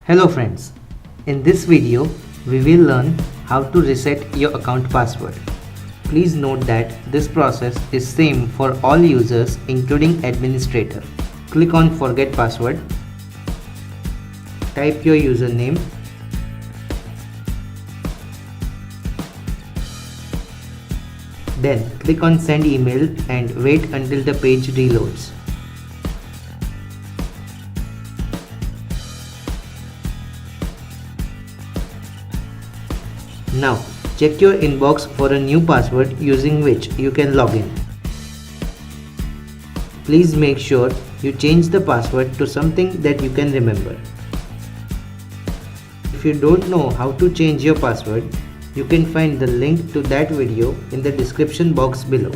Hello friends, in this video we will learn how to reset your account password. Please note that this process is same for all users including administrator. Click on forget password, type your username, then click on send email and wait until the page reloads. Now check your inbox for a new password using which you can log in. Please make sure you change the password to something that you can remember. If you don't know how to change your password, you can find the link to that video in the description box below.